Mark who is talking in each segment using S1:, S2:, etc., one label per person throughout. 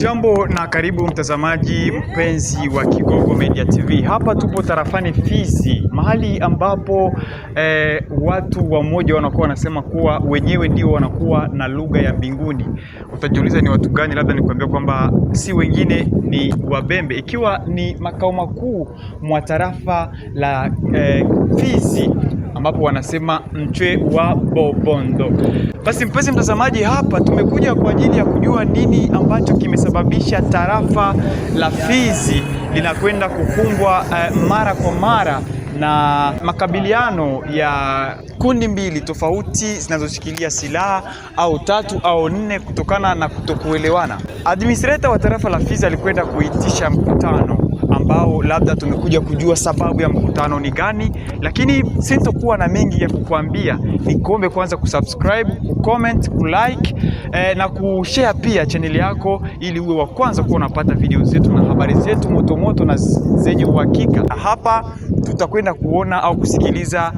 S1: Jambo na karibu mtazamaji mpenzi wa Kigogo Media TV. Hapa tupo tarafani Fizi, mahali ambapo watu wamoja wanakuwa wanasema kuwa wenyewe ndio wanakuwa na lugha ya mbinguni. Utajiuliza ni watu gani? Labda nikwambia kwamba si wengine ni Wabembe, ikiwa ni makao makuu mwa tarafa la Fizi, ambapo wanasema mchwe wa Bobondo. Basi mpenzi mtazamaji, hapa tumekuja kwa ajili ya kujua nini ambacho kimesababisha tarafa la Fizi linakwenda kukumbwa mara kwa mara na makabiliano ya kundi mbili tofauti zinazoshikilia silaha au tatu au nne kutokana na kutokuelewana. Administrator wa tarafa la Fizi alikwenda kuitisha mkutano ambao labda tumekuja kujua sababu ya mkutano ni gani, lakini sintokuwa na mengi ya kukuambia. Nikuombe kwanza kusubscribe, kucomment, kulike na kushare pia channel yako ili uwe wa kwanza kuwa unapata video zetu na habari zetu moto na zenye uhakika. Hapa tutakwenda kuona au kusikiliza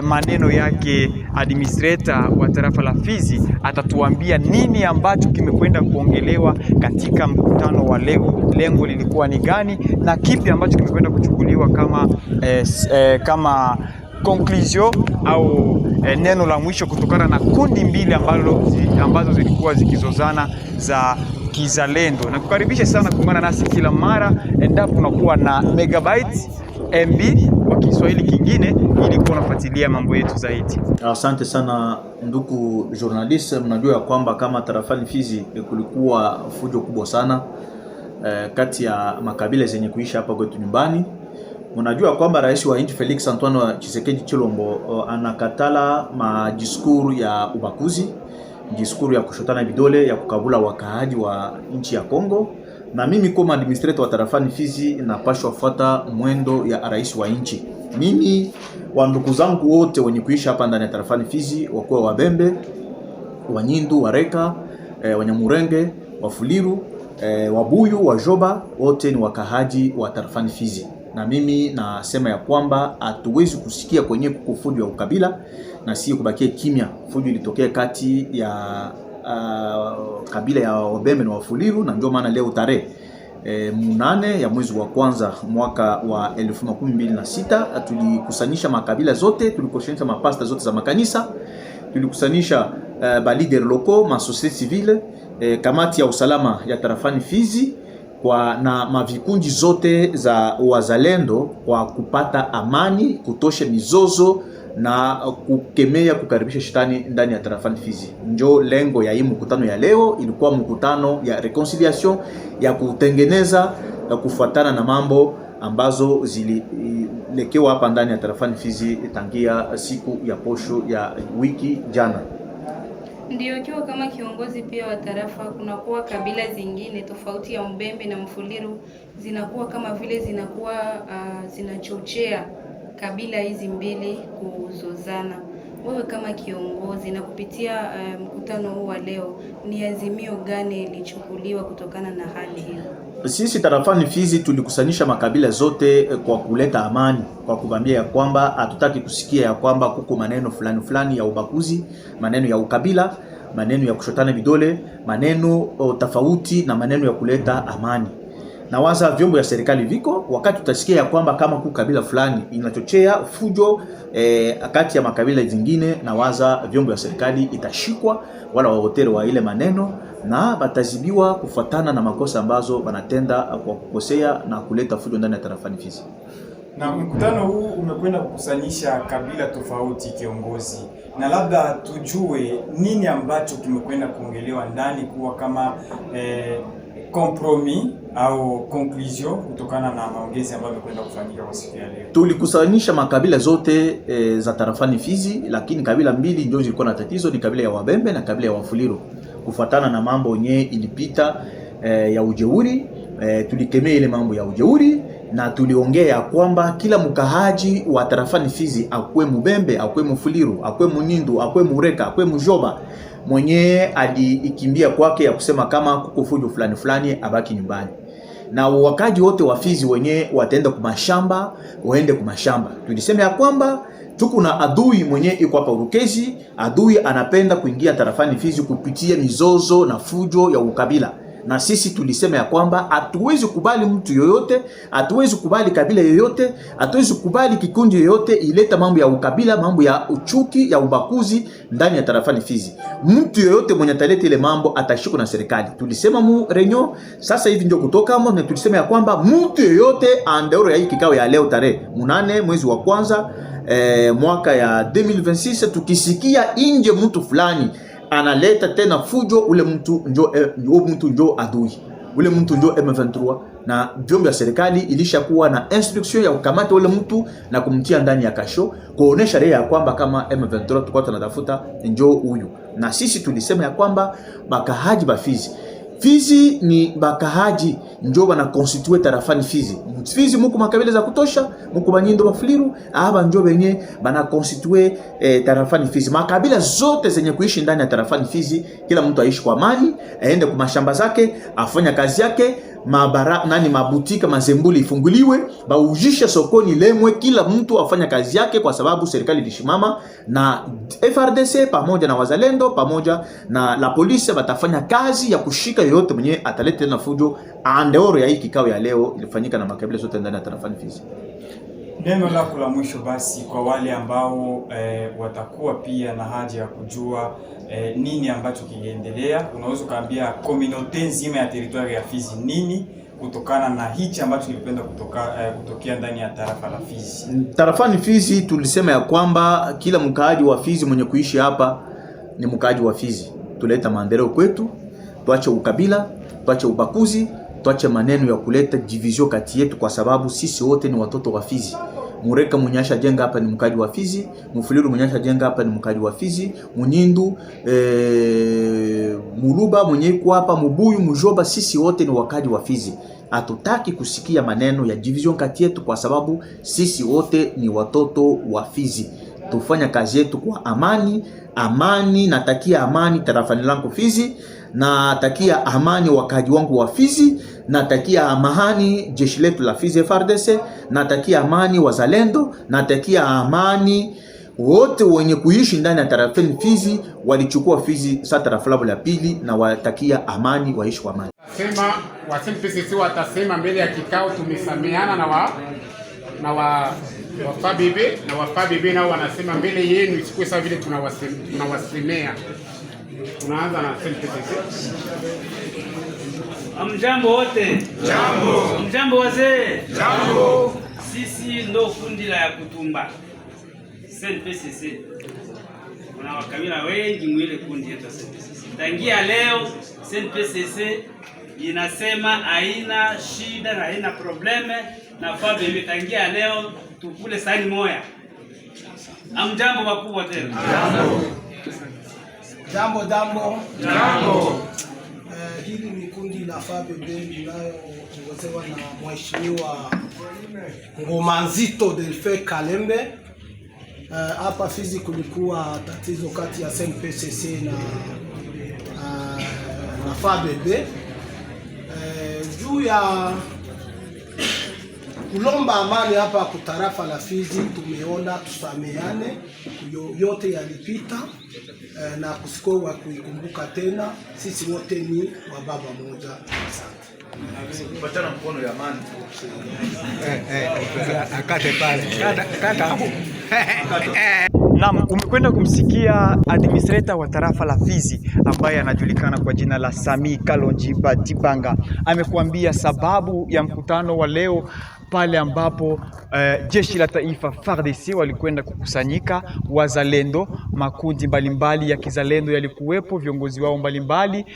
S1: maneno yake administrator wa tarafa la Fizi. Atatuambia nini ambacho kimekwenda kuongelewa katika mkutano wa leo, lengo lilikuwa ni gani na kipi ambacho kimekwenda kuchukuliwa kama conclusion au neno la mwisho kutokana na kundi mbili ambazo zilikuwa zikizozana za kizalendo. Na kukaribisha sana kuungana nasi kila mara endapo unakuwa na megabytes MB kwa Kiswahili kingine ili kuwa unafuatilia mambo yetu zaidi.
S2: Asante sana ndugu journalist, mnajua ya kwamba kama tarafani Fizi kulikuwa fujo kubwa sana kati ya makabila zenye kuishi hapa kwetu nyumbani. Mnajua kwamba rais wa nchi Felix Antoine Tshisekedi Tshilombo anakatala majiskuru ya ubakuzi, jiskuru ya kushotana vidole, ya kukabula wakaaji wa nchi ya Kongo. Na mimi kama administrator wa tarafani Fizi napashwa fuata mwendo ya rais wa nchi. Mimi wa ndugu zangu wote wenye kuishi hapa ndani ya tarafani Fizi, wakuwa Wabembe, Wanyindu, Wareka, Wanyamurenge, Wafuliru, Wabuyu, Wajoba, wote ni wakahaji wa tarafani Fizi. Na mimi nasema ya kwamba hatuwezi kusikia kwenye kufujo ya ukabila na si kubakia kimya. Fujo ilitokea kati ya kabila ya Wabembe na Wafuliru, na ndio maana leo tarehe 8 ya mwezi wa kwanza mwaka wa 2026 tulikusanyisha makabila zote, tulikusanyisha mapasta zote za makanisa, tulikusanyisha balider loko, ma societe civile, kamati ya usalama ya tarafani Fizi na mavikundi zote za wazalendo kwa kupata amani, kutosha mizozo na kukemea kukaribisha shetani ndani ya tarafani Fizi. Njo lengo ya hii mkutano ya leo. Ilikuwa mkutano ya reconciliation, ya kutengeneza na kufuatana na mambo ambazo zililekewa hapa ndani ya tarafani Fizi tangia siku ya posho ya wiki jana.
S3: Ndio, ikiwa kama kiongozi pia wa tarafa, kunakuwa kabila zingine tofauti ya Mbembe na Mfuliru zinakuwa kama vile zinachochea kabila hizi mbili kuzozana. Wewe kama kiongozi na kupitia mkutano huu wa leo, ni azimio gani ilichukuliwa kutokana na hali hiyo?
S2: Sisi tarafani Fizi tulikusanyisha makabila zote kwa kuleta amani, kwa kubambia ya kwamba hatutaki kusikia ya kwamba kuko maneno fulani ya ubakuzi, maneno ya ukabila, maneno ya kushotana vidole, maneno tofauti na maneno ya kuleta amani. Na waza vyombo ya serikali viko wakati tutasikia ya kwamba kama kuko kabila fulani inachochea fujo kati ya makabila zingine, na waza vyombo ya serikali itashikwa wala wahotere wa ile maneno na batazibiwa kufuatana na makosa ambazo wanatenda kwa kukosea na kuleta fujo ndani ya tarafani Fizi.
S1: Na mkutano huu umekwenda kukusanyisha kabila tofauti, kiongozi, na labda tujue nini ambacho kimekwenda kuongelewa ndani kuwa kama compromis au conclusion kutokana na maongezi ambayo yamekwenda kufanyika kwa siku ya leo.
S2: Tulikusanyisha makabila zote za tarafani Fizi, lakini kabila mbili ndio zilikuwa na tatizo, ni kabila ya Wabembe na kabila ya Wafuliru. Kufuatana na mambo yenye ilipita ya ujeuri, tulikemea ile mambo ya ujeuri na tuliongea ya kwamba kila mkahaji wa tarafani Fizi, akwe Mbembe, akwe Mfuliru, akwe Munyindu, akwe Mureka, akwe Mujoba, mwenye alikimbia kwake ya kusema kama kuko fujo fulani abaki nyumbani. Na wakaji wote wa Fizi wenye wataenda kumashamba, waende kumashamba. Tulisema ya kwamba tuko na adui mwenye iko hapa Urukezi, adui anapenda kuingia tarafani Fizi kupitia mizozo na fujo ya ukabila. na sisi tulisema ya kwamba hatuwezi kubali mtu yoyote, hatuwezi kubali kabila yoyote, hatuwezi kubali kikundi yoyote ileta mambo ya ukabila, mambo ya uchuki, ya ubakuzi ndani ya tarafani Fizi. Mtu yoyote mwenye ataleta ile mambo atashikwa na serikali. Tulisema mu renyo, sasa hivi ndio kutoka hapo, na tulisema ya kwamba mtu yoyote andaoro ya hii kikao ya leo tarehe 8 mwezi wa kwanza mwaka ya 2026, tukisikia nje mtu fulani analeta tena fujo, ule mtu njo adui, ule mtu njo M23, na vyombo vya serikali ilishakuwa na instruction ya kukamata ule mtu na kumtia ndani ya kasho, kuonesha raia ya kwamba kama M23 tukao tunatafuta njo huyu. Na sisi tulisema ya kwamba bakahaji ba Fizi ni bakahaji njo bana constitute tarafani Fizi. Fizi muko makabila za kutosha, muko Banyindo, Bafuliru, aba njo benye bana constitute tarafani Fizi. Makabila zote zenye kuishi ndani ya tarafani Fizi, kila mtu aishi kwa amani, aende kwa mashamba zake, afanya kazi yake, mabutika mazembuli ifunguliwe, baujisha sokoni lemwe, kila mtu afanya kazi yake, kwa sababu serikali ilishimama na FRDC pamoja na wazalendo pamoja na la polisi batafanya kazi ya kushika yoyote mwenye ataleta tena fujo andeoro ya hii kikao ya leo ilifanyika na makabila zote ndani ya tarafani Fizi.
S1: Neno lako la mwisho basi kwa wale ambao watakuwa pia na haja ya kujua nini ambacho kiliendelea, unaweza kaambia community nzima ya territoire ya Fizi nini kutokana na hichi ambacho kilipenda kutokea ndani ya tarafa la Fizi?
S2: Tarafani Fizi tulisema ya kwamba kila mkaaji wa Fizi mwenye kuishi hapa ni mkaaji wa Fizi. Tuleta maendeleo kwetu, tuache ukabila, tuache ubakuzi, tuache maneno ya kuleta division kati yetu, kwa sababu sisi wote ni watoto wa Fizi. Mureka mwenyasha jenga hapa ni mkaji wa Fizi, Mufuliru mwenyasha jenga hapa ni mkaji wa Fizi, Munyindu, Muluba mwenye iko hapa, Mubuyu, Mujoba, sisi wote ni wakaji wa Fizi. Hatutaki kusikia maneno ya division kati yetu, kwa sababu sisi wote ni watoto wa Fizi. Tufanya kazi yetu kwa amani, natakia amani tarafani langu Fizi, natakia amani wakaji wangu wa Fizi, natakia amani jeshi letu la Fizi FARDC, natakia amani wazalendo, natakia amani wote wenye kuishi ndani ya tarafani Fizi, walichukua Fizi sa tarafa la pili, na watakia amani, waishi kwa amani.
S4: Sema wa CNPSC watasema mbele ya kikao, tumesameana na wa FABB, na wa FABB nao wanasema mbele yenu, isikuwe sawa vile tunawasemea. Tunaanza na CNPSC.
S5: Amjambo wote.
S6: Jambo.
S5: Amjambo wazee.
S6: Jambo.
S5: Sisi ndo kundi la ya kutumba CNPSC. Kuna wakabila wengi mwile kundi yetu CNPSC. Tangia leo CNPSC inasema haina shida na haina probleme na FABB. Tangia leo tukule sahani moja. Amjambo wakubwa tena.
S6: Jambo.
S7: Jambo jambo.
S6: Jambo.
S7: Hili ni kundi la FABB linaloongozewa na Mheshimiwa Ngoma Nzito Delfe Kalembe. Hapa Fizi kulikuwa tatizo kati ya CNPSC na FABB juu ya kulomba amani hapa kutarafa la Fizi. Tumeona tusameane, yote yalipita na kusiko wa kuikumbuka tena. Sisi wote ni wa baba moja. Asante.
S2: Patana mkono ya amani.
S7: Akate pale. Kata hapo.
S1: Naam, umekwenda kumsikia administrator wa tarafa la Fizi ambaye anajulikana kwa jina la Sami Kalonji Batibanga. Amekuambia sababu ya mkutano wa leo pale ambapo jeshi la taifa FARDC walikwenda kukusanyika, wazalendo, makundi mbalimbali ya kizalendo yalikuwepo, viongozi wao mbalimbali,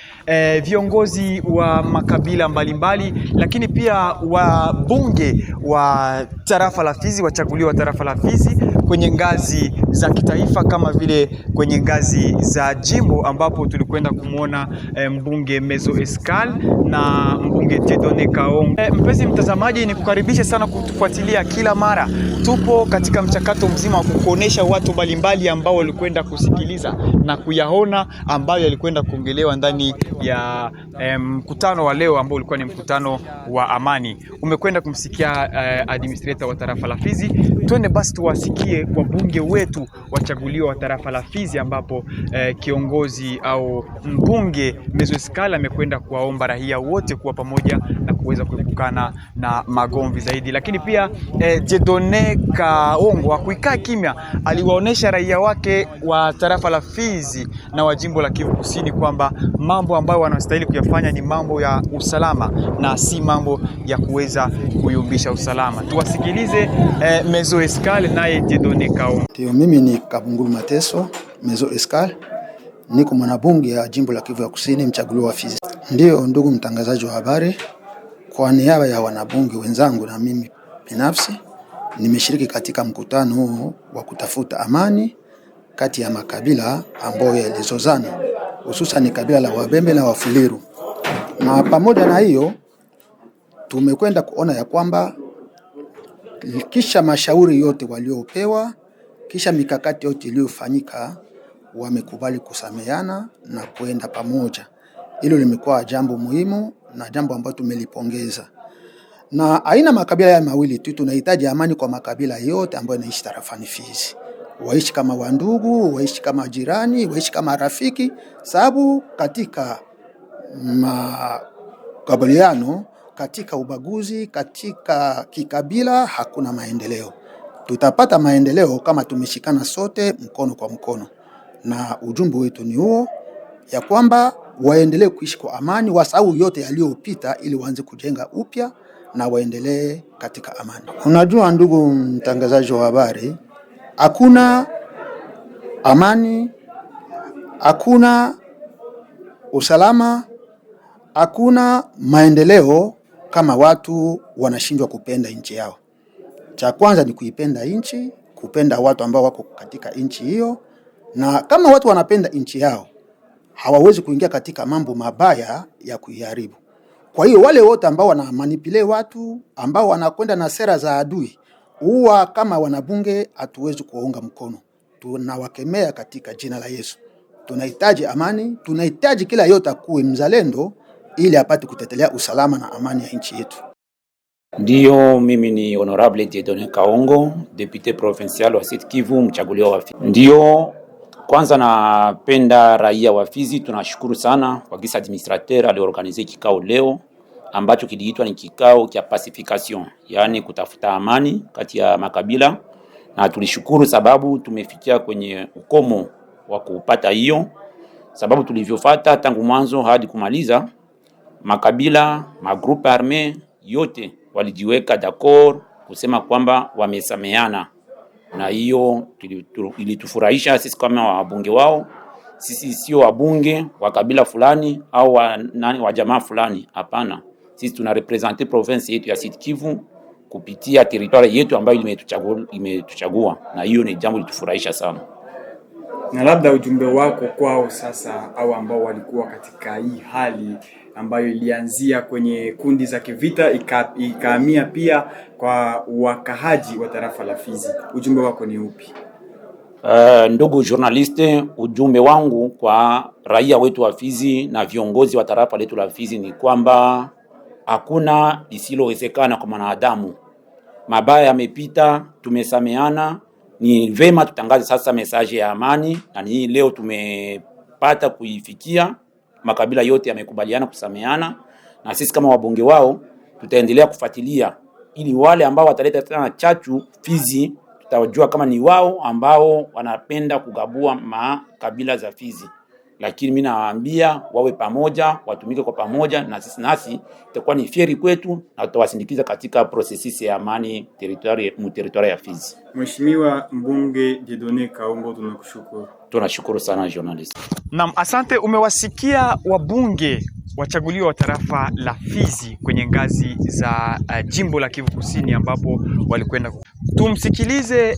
S1: viongozi wa makabila mbalimbali, lakini pia wabunge wa tarafa la Fizi, wachaguliwa tarafa la Fizi kwenye ngazi za kitaifa kama vile kwenye ngazi za jimbo, ambapo tulikwenda kumwona mbunge Mezo Escal na mbunge Tedone Kaong. Mpenzi mtazamaji, ni kukaribisha sana kutufuatilia kila mara. Tupo katika mchakato mzima wa kukuonesha watu mbalimbali ambao walikwenda kusikiliza na kuyaona ambayo yalikwenda kuongelewa ndani ya mkutano wa leo ambao ulikuwa ni mkutano wa amani. Umekwenda kumsikia administrator wa tarafa la Fizi. Twende basi tuwasikie wale wabunge wetu wachaguliwa wa tarafa la Fizi, ambapo kiongozi au mbunge Mezo Escale amekwenda kuwaomba raia wote kuwa pamoja na kuweza kuepukana na magomvi zaidi. Lakini pia Dieudonne Kaongo hakuikaa kimya, aliwaonesha raia wake wa tarafa la Fizi na wa jimbo la Kivu Kusini kwamba mambo ambayo wanastahili kuyafanya ni mambo ya usalama na si mambo ya kuweza kuyumbisha usalama. Tuwasikilize Mezo Escale naye Dieudonne Kaongo.
S8: Ndio, mimi ni Kabungulu Mateso Mezo Escale, niko mwanabunge ya jimbo la Kivu ya Kusini, mchaguliwa wa Fizi. Ndio, ndugu mtangazaji wa habari, kwa niaba ya wanabunge wenzangu na mimi binafsi nimeshiriki katika mkutano huu wa kutafuta amani kati ya makabila ambayo yalizozana, hususan kabila la Wabembe na Wafuliru. Na pamoja na hiyo tumekwenda kuona ya kwamba kisha mashauri yote waliopewa, kisha mikakati yote iliyofanyika, wamekubali kusameheana na kwenda pamoja. Hilo limekuwa jambo muhimu na jambo ambalo tumelipongeza. Na aina makabila ya mawili tu, tunahitaji amani kwa makabila yote ambayo yanaishi tarafani Fizi. Waishi kama wandugu, waishi kama jirani, waishi kama rafiki, sababu katika makabiliano, katika ubaguzi, katika kikabila hakuna maendeleo. Tutapata maendeleo kama tumeshikana sote mkono kwa mkono. Na ujumbe wetu ni huo, ya kwamba waendelee kuishi kwa amani, wasahau yote yaliyopita ili waanze kujenga upya na waendelee katika amani. Unajua ndugu mtangazaji wa habari, hakuna amani, hakuna usalama, hakuna maendeleo kama watu wanashindwa kupenda nchi yao. Cha kwanza ni kuipenda nchi, kupenda watu ambao wako katika nchi hiyo, na kama watu wanapenda nchi yao, hawawezi kuingia katika mambo mabaya ya kuiharibu. Kwa hiyo wale wote ambao wanamanipulate watu, ambao wanakwenda na sera za adui, huwa kama wanabunge hatuwezi kuwaunga mkono. Tunawakemea katika jina la Yesu. Tunahitaji amani, tunahitaji kila yote kuwe mzalendo ili apate kutetelea usalama na amani ya nchi yetu.
S9: Ndio, mimi ni Honorable Dieudonne Kaongo, député provincial wa Sud Kivu, mchaguliwa wa Fizi. Ndio, kwanza napenda raia wa Fizi, tunashukuru sana kwa gisa administrateur aliorganize kikao leo ambacho kiliitwa ni kikao cha pacification, yani kutafuta amani kati ya makabila, na tulishukuru sababu tumefikia kwenye ukomo wa kupata hiyo, sababu tulivyofuata tangu mwanzo hadi kumaliza, makabila, magroupe armé yote walijiweka d'accord kusema kwamba wamesameana, na hiyo ilitufurahisha sisi kama wabunge wao. Sisi sio wabunge wa kabila fulani au wa jamaa fulani, hapana. Sisi tunarepresenter province yetu ya Sud Kivu kupitia territoire yetu ambayo imetuchagua, na hiyo ni jambo litufurahisha sana.
S1: Na labda ujumbe wako kwao sasa, au ambao walikuwa katika hii hali ambayo ilianzia kwenye kundi za kivita ikahamia pia kwa wakahaji wa tarafa la Fizi, ujumbe wako ni upi?
S9: Ndugu journaliste, ujumbe wangu kwa raia wetu wa Fizi na viongozi wa tarafa letu la Fizi ni kwamba hakuna lisilowezekana kwa mwanadamu. Mabaya yamepita, tumesameana, ni vema tutangaze sasa message ya amani, na ni leo tumepata kuifikia. Makabila yote yamekubaliana kusameana, na sisi kama wabunge wao tutaendelea kufuatilia ili wale ambao wataleta tena chachu Fizi, tutajua kama ni wao ambao wanapenda kugabua makabila za Fizi. Lakini mimi nawaambia wawe pamoja, watumike kwa pamoja, na sisi nasi itakuwa ni fieri kwetu, na tutawasindikiza katika processus ya amani territoire ya Fizi.
S1: Mheshimiwa mbunge Dieudonne Kaongo, tunakushukuru.
S9: Tunashukuru sana journalist.
S1: Naam, asante. Umewasikia wabunge wachaguliwa wa tarafa la Fizi kwenye ngazi za jimbo la Kivu Kusini ambapo walikwenda. Tumsikilize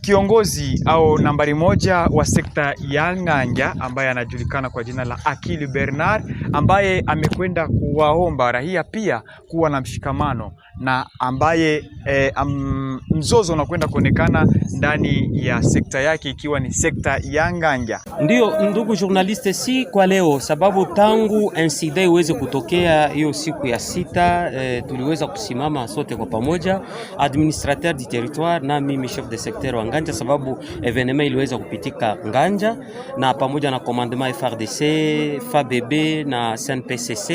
S1: kiongozi au nambari moja wa sekta ya Nganja ambaye anajulikana kwa jina la Akili Bernard, ambaye amekwenda kuwaomba raia pia kuwa na mshikamano na ambaye mzozo unakwenda kuonekana ndani ya sekta yake ikiwa ni sekta ya Nganja.
S10: Ndio ndugu journaliste, si kwa leo, sababu tangu insida iweze kutokea hiyo siku ya 6 tuliweza kusimama sote kwa pamoja, administrateur du territoire na mimi chef de secteur wa Nganja, sababu evenement iliweza kupitika Nganja na pamoja na commandement FARDC, FABB na CNPSC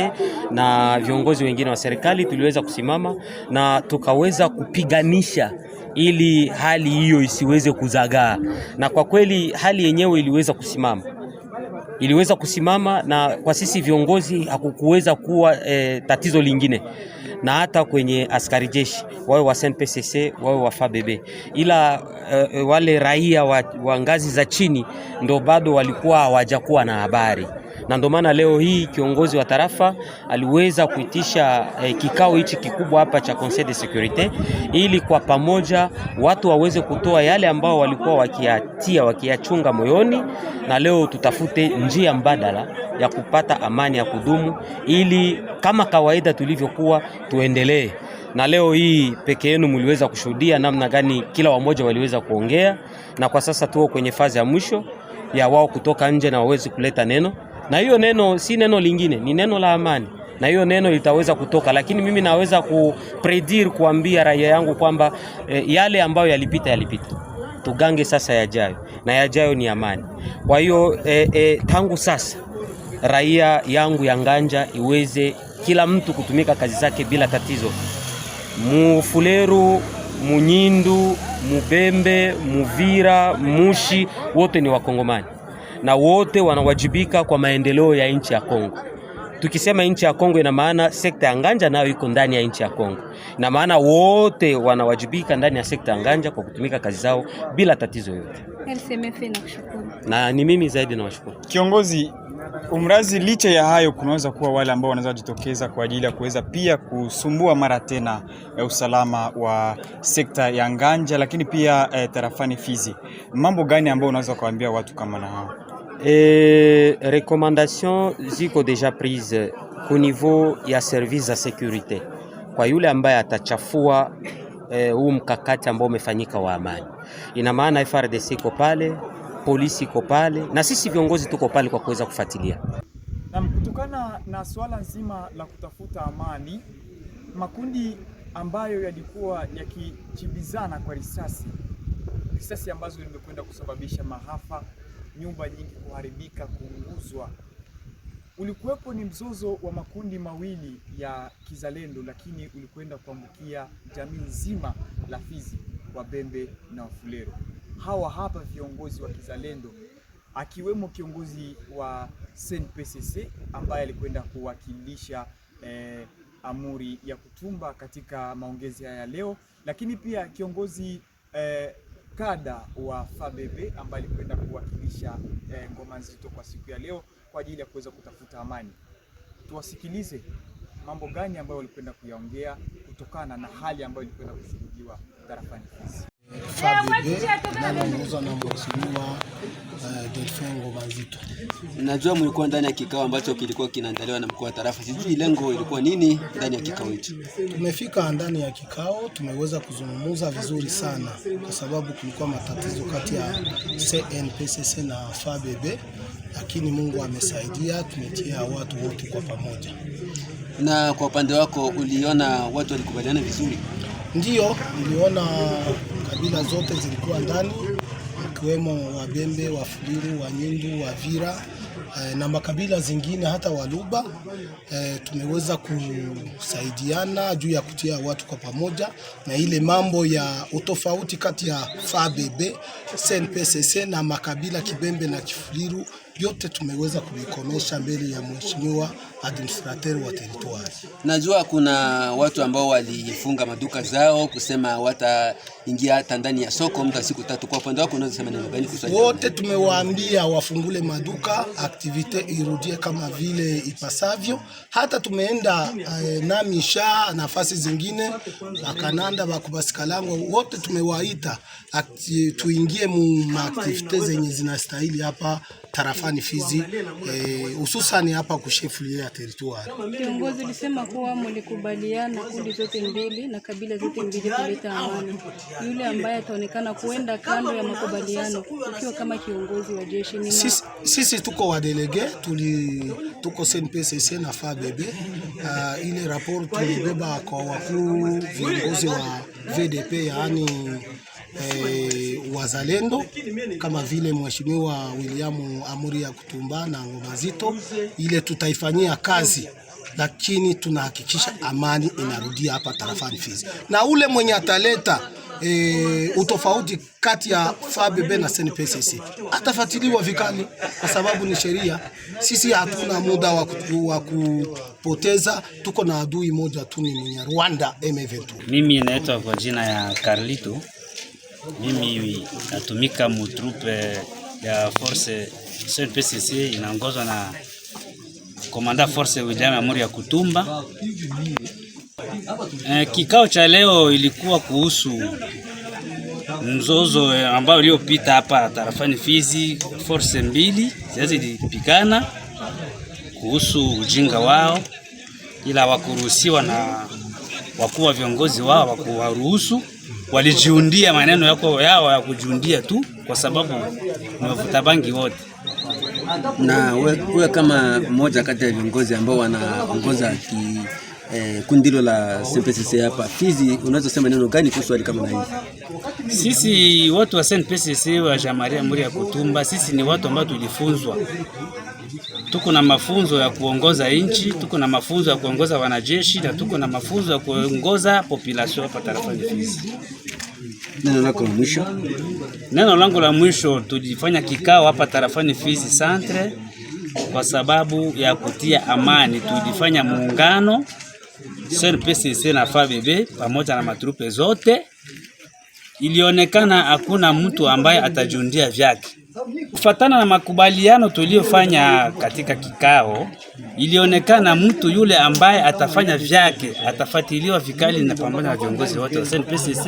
S10: na viongozi wengine wa serikali, tuliweza kusimama na tukaweza kupiganisha ili hali hiyo isiweze kuzagaa, na kwa kweli hali yenyewe iliweza kusimama, na kwa sisi viongozi hakukuweza kuwa tatizo lingine, na hata kwenye askari jeshi wawe wa CNPSC wawe wa FABB, ila wale raia wa ngazi za chini ndo bado walikuwa hawajakuwa na habari. Na ndio maana leo hii kiongozi wa tarafa aliweza kuitisha kikao hichi kikubwa hapa cha Conseil de Sécurité, ili kwa pamoja watu waweze kutoa yale ambao walikuwa wakiyachunga moyoni, na leo tutafute njia mbadala ya kupata amani ya kudumu, ili kama kawaida tulivyokuwa tuendelee. Na leo hii peke yenu mliweza kushuhudia namna gani kila wamoja waliweza kuongea, na kwa sasa tuko kwenye fazi ya mwisho ya wao kutoka nje na waweze kuleta neno, na hiyo neno si neno lingine, ni neno la amani, na hiyo neno litaweza kutoka. Lakini mimi naweza kupredir kuambia raia yangu kwamba yale ambayo yalipita, tugange sasa yajayo, na yajayo ni amani. Kwa hiyo tangu sasa raia yangu ya Nganja iweze kila mtu kutumika kazi zake bila tatizo. Mufuleru, Munyindu, Mubembe, Muvira, Mushi, wote ni Wakongomani na wote wanawajibika kwa maendeleo ya nchi ya Kongo. Tukisema nchi ya Kongo ina maana sekta ya Nganja nayo iko ndani ya nchi ya Kongo. Na maana wote wanawajibika ndani ya sekta ya Nganja kwa kutumika kazi zao bila tatizo yote.
S3: LCMF nakushukuru.
S10: Na ni mimi zaidi nawashukuru.
S1: Kiongozi Umrazi, licha ya hayo kunaweza kuwa wale ambao wanaweza jitokeza kwa ajili ya kuweza pia kusumbua mara tena usalama wa sekta ya Nganja, lakini pia tarafani Fizi. Mambo gani ambayo unaweza kuambia watu kama na hao?
S10: Recommandation ziko deja prise au niveau ya service za sécurité kwa yule ambaye atachafua huu mkakati ambao umefanyika wa amani. Ina maana FARDC iko pale, polisi iko pale, na sisi viongozi tuko pale kwa kuweza kufuatilia.
S1: Na kutokana na swala nzima la kutafuta amani, makundi ambayo yalikuwa yakichibizana kwa risasi ambazo zimekwenda kusababisha maafa, nyumba nyingi kuharibika, kuunguzwa. Ulikuwepo ni mzozo wa makundi mawili ya kizalendo, lakini ulikwenda kuambukia jamii nzima la Fizi, Wabembe na Wafulero. Hawa hapa viongozi wa kizalendo, akiwemo kiongozi wa CNPSC ambaye alikwenda kuwakilisha amuri ya kutumba katika maongezi haya leo, lakini pia kiongozi kada wa FABB ambaye alikwenda kuwakilisha ngoma nzito kwa siku ya leo kwa ajili ya kuweza kutafuta amani. Tuwasikilize mambo gani ambayo walikwenda kuyaongea kutokana na hali ambayo ilikwenda kushuhudiwa tarafani Fizi.
S7: FABB naongozwa na mheshimiwa Delphin Ngoma Nzito.
S11: Najua mlikuwa ndani ya kikao ambacho kilikuwa kinaandaliwa na mkuu wa tarafa. Sijui lengo ilikuwa nini ndani ya kikao hicho.
S7: Tumefika ndani ya kikao, tumeweza kuzungumza vizuri sana kwa sababu kulikuwa matatizo kati ya CNPSC na FABB, lakini Mungu amesaidia, tumetia watu wote kwa pamoja.
S11: Na kwa upande wako uliona watu walikubaliana vizuri?
S7: Ndiyo, niliona kabila zote zilikuwa ndani, ikiwemo Wabembe, Wafuliru, Wanyindu, Wavira na makabila zingine hata Waluba. Tumeweza kusaidiana juu ya kutia watu kwa pamoja, na ile mambo ya utofauti kati ya FABB, CNPSC na makabila Kibembe na Kifuliru yote tumeweza kuvikomesha mbele ya mheshimiwa administrateur wa territoire.
S11: Najua kuna watu ambao walifunga maduka zao kusema wataingia hata ndani ya soko muda siku 3. Kwa upande wako unaweza sema nini gani kusaidia?
S7: Wote tumewaambia wafungule maduka, aktivite irudie kama vile ipasavyo. Hata tumeenda na misha nafasi zingine akananda bakubasikalango, wote tumewaita tuingie mu aktivite zenye zinastahili hapa tarafani Fizi, hususani hapa kushefulia territoire.
S3: Kiongozi ulisema kuwa mlikubaliana kundi zote mbili na kabila zote mbili kuleta amani. Yule ambaye ataonekana kuenda kando ya makubaliano ukiwa kama kiongozi wa jeshi ni
S7: sisi tuko wa delege, tuko CNPSC na FABB. Ile rapport tulibeba kwa wakuu viongozi wa VDP, yaani wazalendo kama vile Mheshimiwa William Amuri ya Kutumba na Ngoma Zito. Ile tutaifanyia kazi, lakini tunahakikisha amani inarudia hapa tarafani Fizi, na ule mwenye ataleta utofauti kati ya FABB na CNPSC atafuatiliwa vikali, kwa sababu ni sheria. Sisi hatuna muda wa kupoteza, tuko na adui moja tu, ni mwenye Rwanda M23.
S5: Mimi naitwa kwa jina ya Carlito. Mimi natumika mutrupe ya force CNPSC inaongozwa na komanda force William Amuri ya Kutumba. Kikao cha leo ilikuwa kuhusu mzozo ambao uliopita hapa tarafani Fizi. Force mbili zilipigana kuhusu ujinga wao, ila wakuruhusiwa na wakuu wa viongozi wao wakuwaruhusu. Walijiundia maneno yao ya kujiundia tu, kwa sababu ni wavuta bangi wote.
S11: Na wewe kama mmoja kati ya viongozi ambao wanaongoza kundi hilo la CNPSC hapa Fizi, unaweza sema neno gani kuhusu hali kama hivi?
S5: Sisi watu wa CNPSC wa Jamhuri ya Amuri ya Kutumba, sisi ni watu ambao tulifunzwa. Tuko na mafunzo ya kuongoza nchi, tuko na mafunzo ya kuongoza wanajeshi, na tuko na mafunzo ya kuongoza population hapa tarafani Fizi.
S11: Neno lako la mwisho?
S5: Neno langu la mwisho, tulifanya kikao hapa tarafani Fizi Centre kwa sababu ya kutia amani. Tulifanya muungano CNPSC na FABB pamoja na matrupe zote. Ilionekana hakuna mtu ambaye atajundia vyake. Kufatana na makubaliano tuliyofanya katika kikao, ilionekana mtu yule ambaye atafanya vyake atafuatiliwa vikali na pamoja na viongozi wote wa CNPSC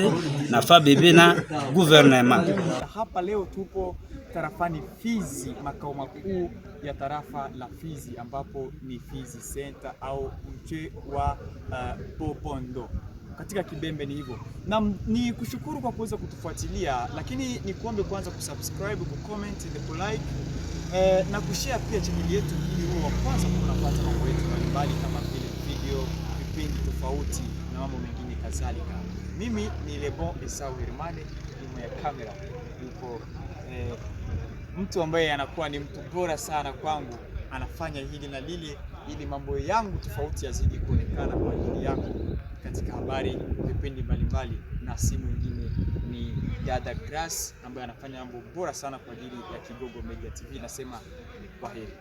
S5: na FABB na gouvernement.
S1: Hapa leo tupo tarafani Fizi, makao makuu ya tarafa la Fizi, ambapo ni Fizi Center au mche wa Bobondo. Katika Kibembe ni hivyo. Na ni kushukuru kwa kuweza kutufuatilia, lakini ni kuombe kwanza kusubscribe, kucomment, kulike na kushare pia channel yetu ili uwe wa kwanza kupata mambo yetu mbalimbali kama vile video, vipindi tofauti na mambo mengine kadhalika. Mimi ni Lebon Esau Hermane, nyuma ya kamera yupo mtu ambaye anakuwa ni mtu bora sana kwangu, anafanya hili na lile ili mambo yangu tofauti yazidi kuonekana kwa ajili yako katika habari, vipindi mbalimbali, na si mwingine ni Dada Grace ambaye anafanya mambo bora sana kwa ajili ya Kigogo Media TV. Nasema kwaheri.